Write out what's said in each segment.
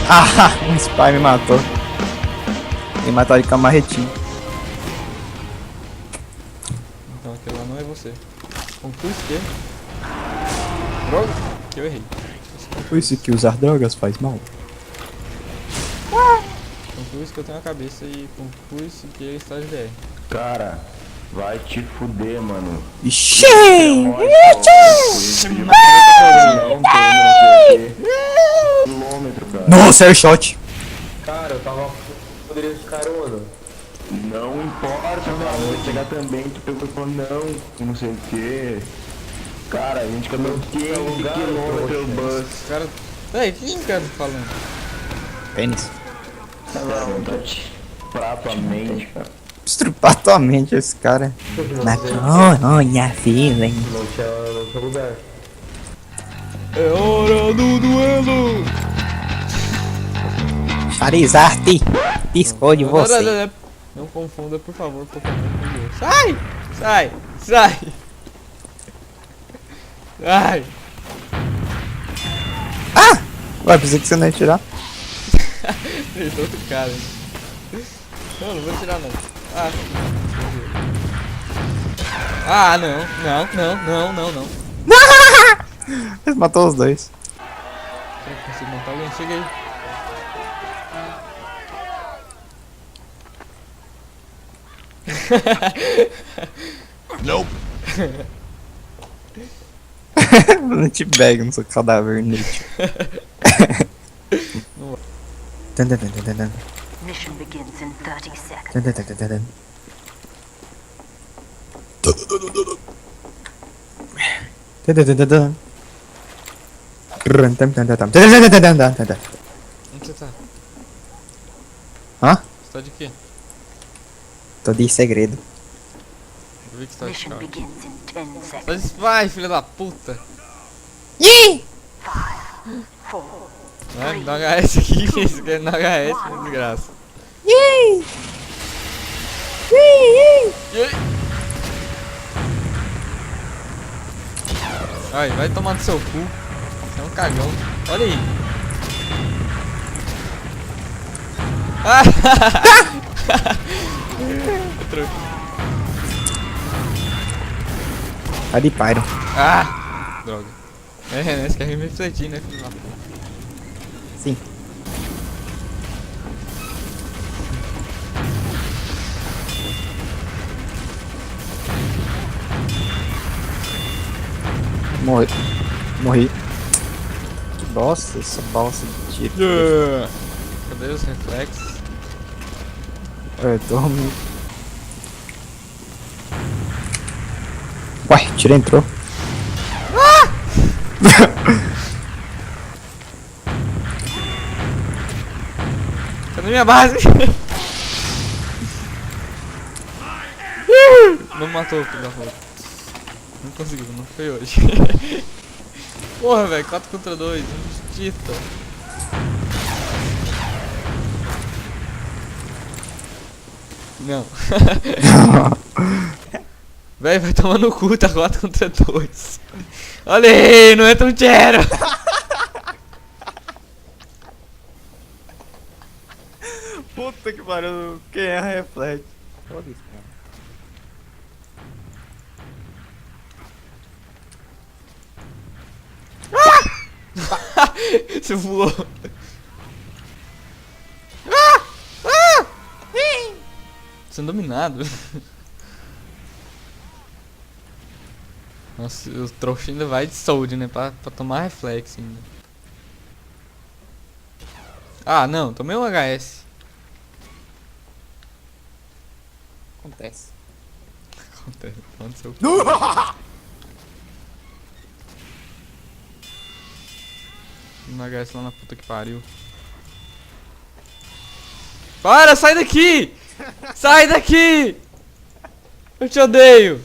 Ah, um spy me matou. Me matou de camarretinho. Então aquele lá não é você. Conclui que? Droga! Que eu errei. Por isso que usar drogas faz mal. Conclui que eu tenho a cabeça e conclui que é estágio DR. Cara, vai te fuder, mano. Ixi! Quilômetro, cara. Nossa, airshot! Cara, eu tava... Poderia de carona. Não importa, mano. Vou chegar também, tu pegou e falou não sei o que. Cara, a gente caminhou 15 quilômetros bus. Os caras. Véi, o que esse cara tá falando? Pênis. Pra tua mente, cara. Estrupar tua mente esse cara. Maconha, feeling. Não tinha lugar. É hora do duelo! Charizard, escolhe você. Não confunda, por favor, Pokémon com Deus. Sai! Sai! Sai! Sai! Ah! Ué, pensei que você não ia tirar. Perdeu outro cara. Não vou tirar não. Ah, não. Ele matou os dois. Será que consigo matar alguém? Chega aí. Nope. Não te pego no seu cadáver inútil. Mission begins in 30 seconds. Onde você tá? Hã? Você tá de quê? Tô de segredo. Eu vi que você tá de Mission carro. begins in 10 Tá seconds. de spy, filha da puta! 4. Vai, me dá um HS aqui, isso quer me dar HS, que desgraça. Ai, vai tomar no seu cu. Você é um cagão. Olha aí. Ah! Tá de pyro. Ah! Droga. É, né? Você quer me refletir, né, filho da puta? Sim. Morri. Que bosta, essa balsa de tiro. Cadê os reflexos? Eu dormi. Ué, tiro entrou. Cadê minha base? Não matou o filho da puta. Não conseguiu, não foi hoje. Porra, velho, 4 contra 2, injustiça. Não. Véi, vai tomar no cu, tá 4 contra 2. Olha aí, não entra um tiro. Puta que pariu, quem é reflete? Foda isso, cara. Você voou. Sendo dominado. Nossa, o trouxa ainda vai de sold, né? Pra tomar reflexo ainda. Ah, não, tomei um HS. Acontece. Acontece, aconteceu. Um HS lá na puta que pariu. Para, sai daqui! Sai daqui! Eu te odeio!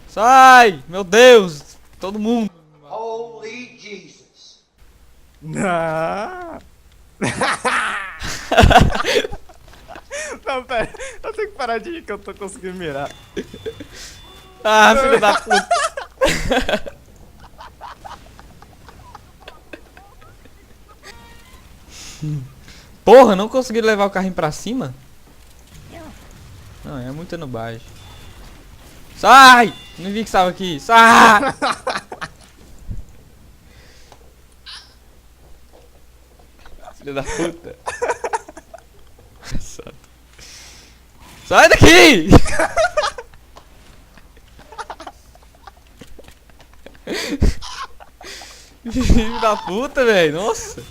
Sai! Meu Deus! Todo mundo! Holy Jesus. Não. Não, pera. Eu tenho que parar de ir que eu tô conseguindo mirar. Ah, filho da puta! Porra, não consegui levar o carrinho pra cima? Não, é muita nubagem. Sai! Não vi que estava aqui. Sai! Filha da puta. Sai daqui! Filho da puta, velho. Nossa.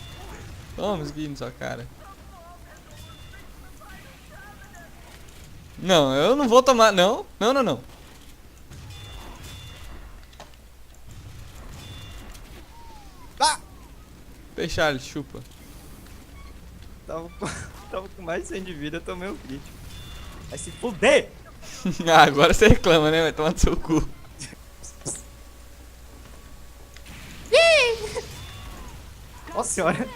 Toma, aqui na sua cara. Não, eu não vou tomar. Não, não, não, não. Fechar, ele chupa. Tava com mais de 100 de vida, eu tomei um crítico. Vai se fuder! Ah, agora você reclama, né? Vai tomar no seu cu. Nossa senhora.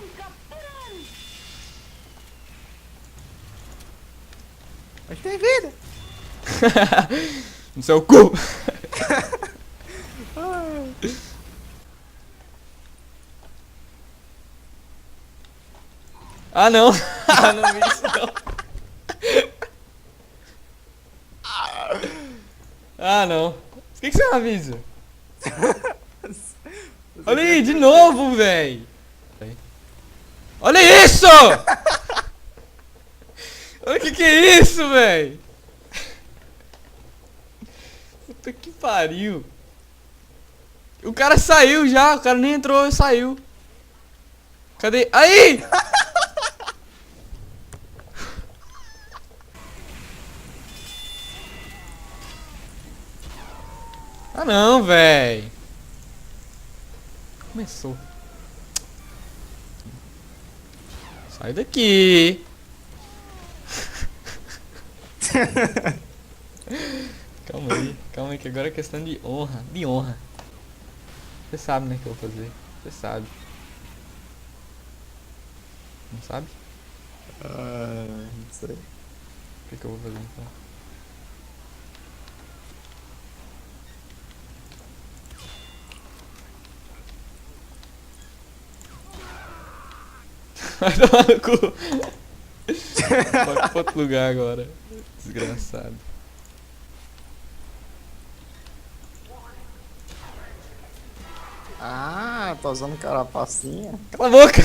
Mas tem vida. No seu cu. Ah, não. Ah, não vi isso, não. Ah, não. Por que você não avisa? Olha aí, de novo, véi. Olha isso! Olha o que é isso, véi. Puta que pariu. O cara saiu já, o cara nem entrou e saiu. Cadê? Aí! Ah não, véi. Começou. Sai daqui. Calma aí que agora é questão de honra. De honra. Você sabe, né, que eu vou fazer. Você sabe. Não sabe? Não sei. O que eu vou fazer então? Vai tomar no cu. Vai pra outro lugar agora. Desgraçado. Ah, tá usando carapacinha. Cala a boca!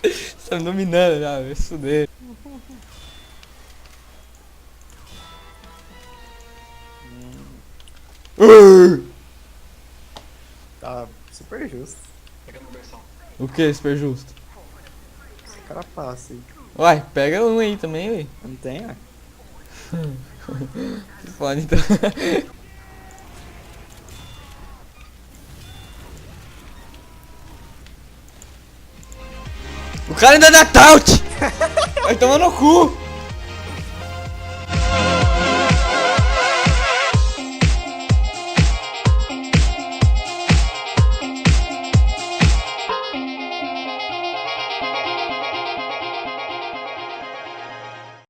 Você tá me dominando já, vai se fuder. Tá super justo. O que, super justo? Carapaça aí. Uai, pega um aí também, ué. Não tem, ó. Que foda então. O cara ainda dá taut! Vai tomar no cu!